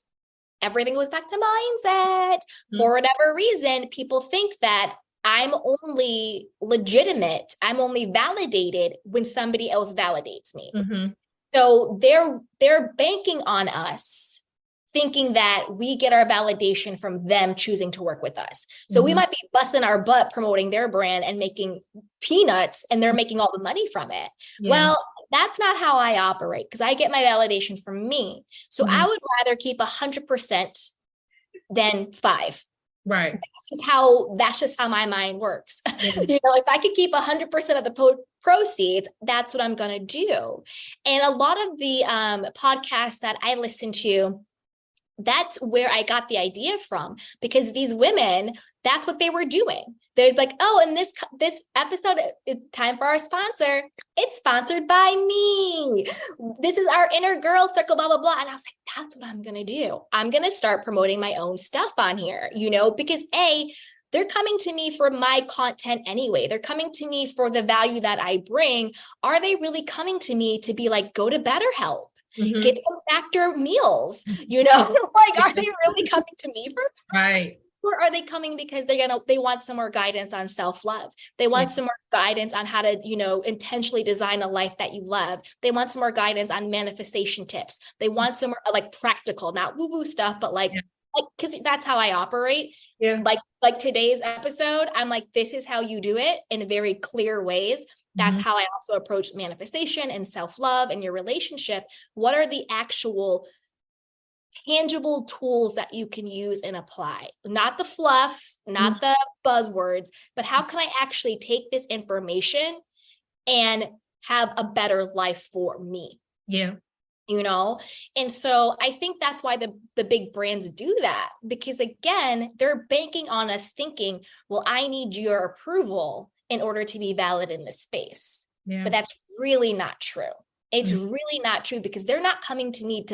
[SPEAKER 2] everything goes back to mindset. For whatever reason, people think that I'm only legitimate, I'm only validated when somebody else validates me. So they're banking on us thinking that we get our validation from them choosing to work with us. So we might be busting our butt promoting their brand and making peanuts, and they're making all the money from it.
[SPEAKER 3] Yeah.
[SPEAKER 2] Well, that's not how I operate, because I get my validation from me. So I would rather keep 100% than 5.
[SPEAKER 3] Right.
[SPEAKER 2] That's just how my mind works. If I could keep 100% of the proceeds, that's what I'm going to do. And a lot of the podcasts that I listen to, that's where I got the idea from, because these women, that's what they were doing. They'd be like, oh, and this episode, it's time for our sponsor. It's sponsored by me. This is our inner girl circle, blah, blah, blah. And I was like, that's what I'm going to do. I'm going to start promoting my own stuff on here, because they're coming to me for my content anyway. They're coming to me for the value that I bring. Are they really coming to me to be like, go to BetterHelp? Get some Factor meals, are they really coming to me for that?
[SPEAKER 3] Right.
[SPEAKER 2] Or are they coming because they want some more guidance on self-love? They want some more guidance on how to, intentionally design a life that you love. They want some more guidance on manifestation tips. They want some more like practical, not woo-woo stuff, but because that's how I operate.
[SPEAKER 3] Yeah.
[SPEAKER 2] Like today's episode, I'm like, this is how you do it in very clear ways. That's how I also approach manifestation and self-love and your relationship. What are the actual tangible tools that you can use and apply? Not the fluff, not the buzzwords, but how can I actually take this information and have a better life for me?
[SPEAKER 3] Yeah.
[SPEAKER 2] And so I think that's why the big brands do that, because again, they're banking on us thinking, well, I need your approval in order to be valid in this space.
[SPEAKER 3] Yeah.
[SPEAKER 2] But that's really not true. It's really not true, because they're not coming to me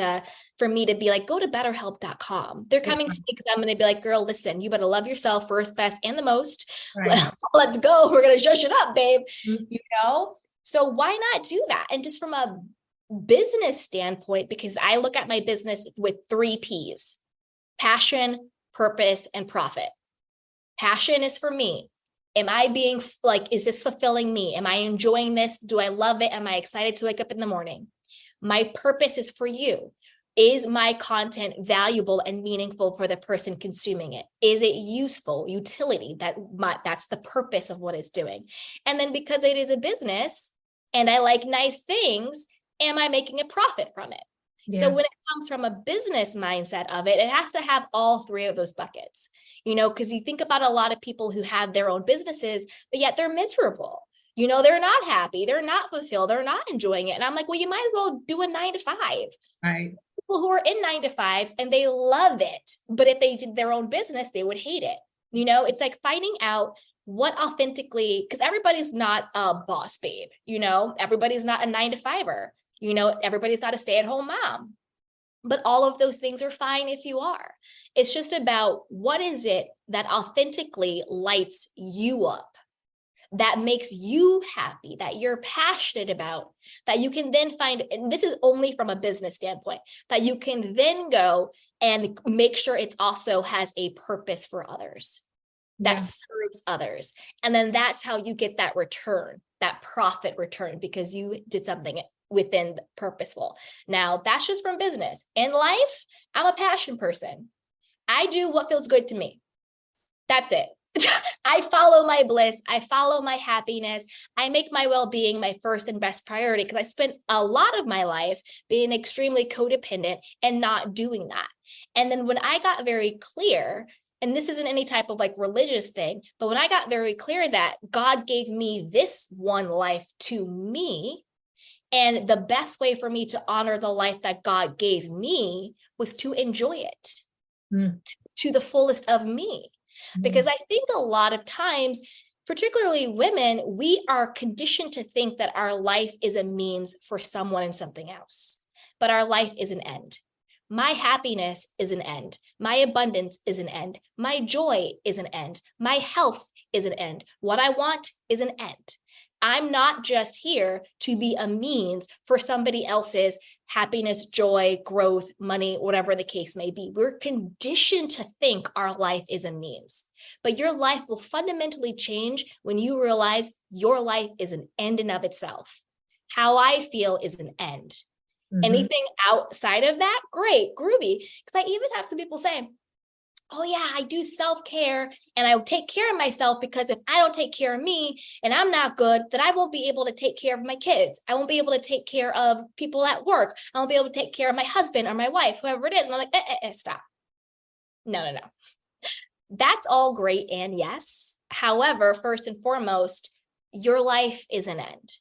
[SPEAKER 2] for me to be like, go to betterhelp.com. They're coming to me because I'm going to be like, girl, listen, you better love yourself first, best, and the most. Right. Let's go. We're going to shush it up, babe. So why not do that? And just from a business standpoint, because I look at my business with 3 P's: passion, purpose, and profit. Passion is for me. Am I being is this fulfilling me? Am I enjoying this? Do I love it? Am I excited to wake up in the morning? My purpose is for you. Is my content valuable and meaningful for the person consuming it? Is it useful, utility? That's the purpose of what it's doing. And then because it is a business and I like nice things, am I making a profit from it? Yeah. So when it comes from a business mindset of it, it has to have all 3 of those buckets. Because you think about a lot of people who have their own businesses, but yet they're miserable. They're not happy. They're not fulfilled. They're not enjoying it. And I'm like, well, you might as well do a 9 to 5.
[SPEAKER 3] Right.
[SPEAKER 2] People who are in 9 to 5s and they love it. But if they did their own business, they would hate it. It's like finding out what authentically, because everybody's not a boss babe. Everybody's not a 9 to 5er. Everybody's not a stay-at-home mom. But all of those things are fine if you are. It's just about what is it that authentically lights you up, that makes you happy, that you're passionate about, that you can then find, and this is only from a business standpoint, that you can then go and make sure it also has a purpose for others, that serves others. And then that's how you get that return, that profit return, because you did something within purposeful. Now that's just from business. In life, I'm a passion person. I do what feels good to me. That's it. I follow my bliss. I follow my happiness. I make my well-being my first and best priority, because I spent a lot of my life being extremely codependent and not doing that. And then when I got very clear, and this isn't any type of religious thing, but when I got very clear that God gave me this one life to me, and the best way for me to honor the life that God gave me was to enjoy it to the fullest of me. Because I think a lot of times, particularly women, we are conditioned to think that our life is a means for someone and something else, but our life is an end. My happiness is an end. My abundance is an end. My joy is an end. My health is an end. What I want is an end. I'm not just here to be a means for somebody else's happiness, joy, growth, money, whatever the case may be. We're conditioned to think our life is a means, but your life will fundamentally change when you realize your life is an end in of itself. How I feel is an end. Anything outside of that, great, groovy. Because I even have some people say, oh yeah, I do self-care and I will take care of myself, because if I don't take care of me and I'm not good, then I won't be able to take care of my kids. I won't be able to take care of people at work. I won't be able to take care of my husband or my wife, whoever it is. And I'm like, stop. No. That's all great. And yes, however, first and foremost, your life is an end.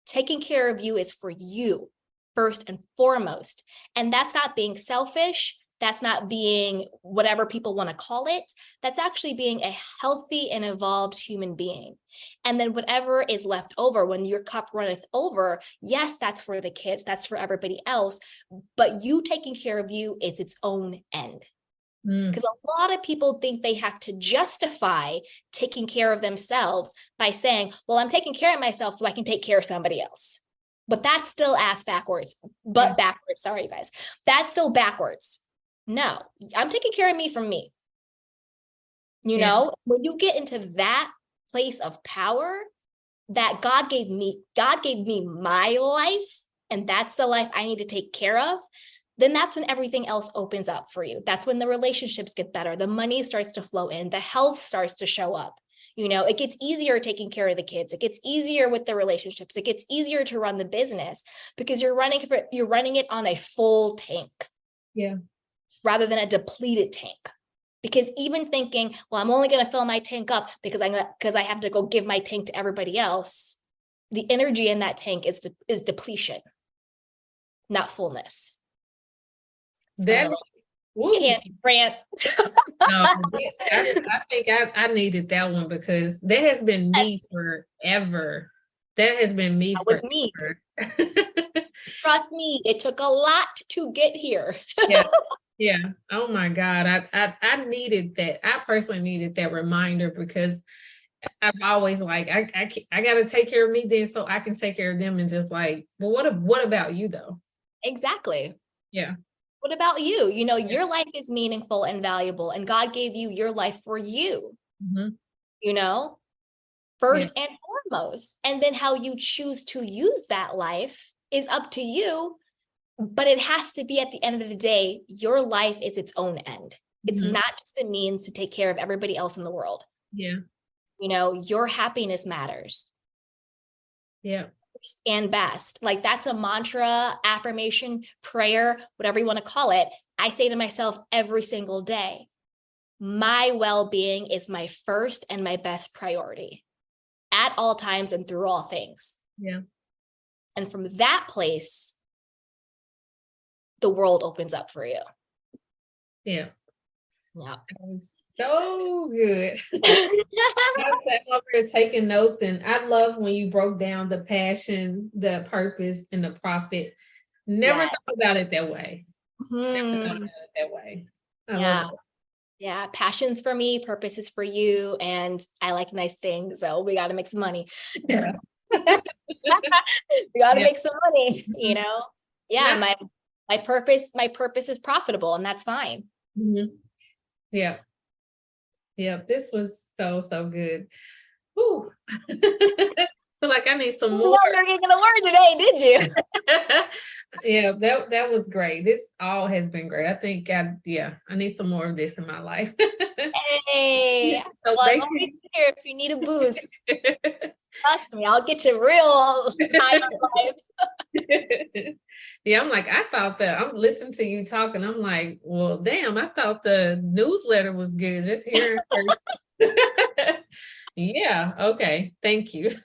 [SPEAKER 2] Taking care of you is for you, first and foremost. And that's not being selfish. That's not being whatever people want to call it. That's actually being a healthy and evolved human being. And then whatever is left over, when your cup runneth over, yes, that's for the kids, that's for everybody else. But you taking care of you is its own end. Because a lot of people think they have to justify taking care of themselves by saying, well, I'm taking care of myself so I can take care of somebody else. But that's still ass backwards, backwards. Sorry, you guys. That's still backwards. No, I'm taking care of me from me. You know, when you get into that place of power that God gave me my life, and that's the life I need to take care of, then that's when everything else opens up for you. That's when the relationships get better. The money starts to flow in. The health starts to show up. You know, it gets easier taking care of the kids. It gets easier with the relationships. It gets easier to run the business because you're running it on a full tank. Yeah. Rather than a depleted tank. Because even thinking, well, I'm only going to fill my tank up because I have to go give my tank to everybody else. The energy in that tank is depletion, not fullness.
[SPEAKER 3] That
[SPEAKER 2] can't grant.
[SPEAKER 3] No, I think I needed that one because that has been me forever. That has been me forever.
[SPEAKER 2] Me. Trust me, it took a lot to get here.
[SPEAKER 3] Yeah. Oh my God. I needed that. I personally needed that reminder because I've always like, I got to take care of me then so I can take care of them, and just like, well, what about you though?
[SPEAKER 2] Exactly.
[SPEAKER 3] Yeah.
[SPEAKER 2] What about you? You know, your life is meaningful and valuable, and God gave you your life for you, you know, first and foremost. And then how you choose to use that life is up to you, but it has to be, at the end of the day, your life is its own end. It's not just a means to take care of everybody else in the world. Yeah. You know, your happiness matters. Yeah. And best. Like, that's a mantra, affirmation, prayer, whatever you want to call it. I say to myself every single day, my well-being is my first and my best priority at all times and through all things. Yeah. And from that place, the world opens up for you. Yeah. Yeah.
[SPEAKER 3] So good. I'm over here taking notes, and I love when you broke down the passion, the purpose, and the profit. Never thought about it that way. Never thought about it that way. I love it.
[SPEAKER 2] Yeah, passion's for me, purpose is for you, and I like nice things, so we got to make some money. Yeah. We got to make some money, you know. Yeah, my purpose is profitable, and that's fine.
[SPEAKER 3] Yeah. Yeah, this was so good. Whew. Feel like I need some more.
[SPEAKER 2] You're getting a word today, did you?
[SPEAKER 3] Yeah, that was great. This all has been great. I think I need some more of this in my life.
[SPEAKER 2] Hey, so well, I'm always here if you need a boost. Trust me, I'll get you real high on life.
[SPEAKER 3] Yeah, I'm like, I thought that I'm listening to you talking. I'm like, well, damn, I thought the newsletter was good. Just hearing her. Yeah, okay. Thank you.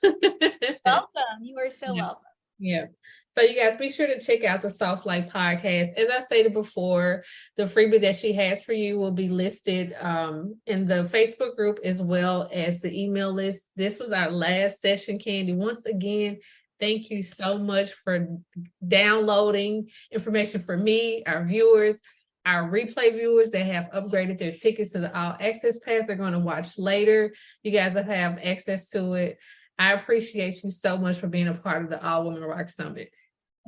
[SPEAKER 2] Welcome. You are so welcome.
[SPEAKER 3] Yeah. So you guys be sure to check out the Soft Life podcast. As I stated before, the freebie that she has for you will be listed in the Facebook group as well as the email list. This was our last session, Candy. Once again, thank you so much for downloading information for me, our viewers, our replay viewers that have upgraded their tickets to the All Access Pass. They're going to watch later. You guys have access to it. I appreciate you so much for being a part of the All Women Rock Summit.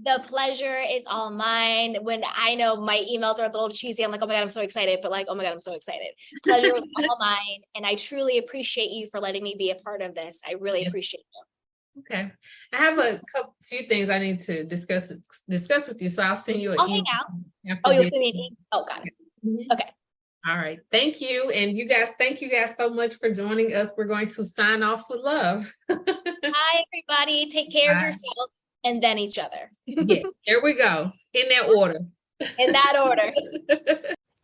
[SPEAKER 2] The pleasure is all mine. When I know my emails are a little cheesy, I'm like, oh my God, I'm so excited. But like, oh my God, I'm so excited. Pleasure is all mine. And I truly appreciate you for letting me be a part of this. I really appreciate you.
[SPEAKER 3] Okay. I have a few things I need to discuss with you. So I'll send you an
[SPEAKER 2] I'll
[SPEAKER 3] email
[SPEAKER 2] hang out.
[SPEAKER 3] after
[SPEAKER 2] Oh, you'll
[SPEAKER 3] this.
[SPEAKER 2] send me an email. Oh, got it.
[SPEAKER 3] Mhm.
[SPEAKER 2] Okay.
[SPEAKER 3] All right. Thank you. And you guys, thank you guys so much for joining us. We're going to sign off with love.
[SPEAKER 2] Bye, everybody. Take care of
[SPEAKER 3] Bye.
[SPEAKER 2] yourself and then each other.
[SPEAKER 3] Yes, there we go. In that order.
[SPEAKER 2] In that order.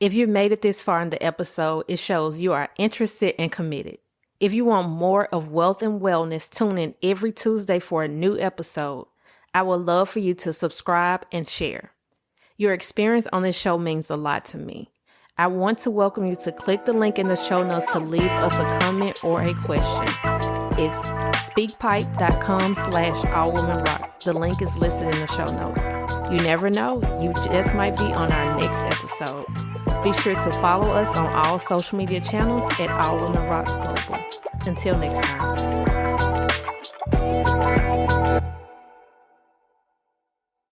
[SPEAKER 1] If you made it this far in the episode, it shows you are interested and committed. If you want more of Wealth and Wellness, tune in every Tuesday for a new episode. I would love for you to subscribe and share. Your experience on this show means a lot to me. I want to welcome you to click the link in the show notes to leave us a comment or a question. It's speakpipe.com/allwomenrock. The link is listed in the show notes. You never know, you just might be on our next episode. Be sure to follow us on all social media channels at All Women Rock Global. Until next time.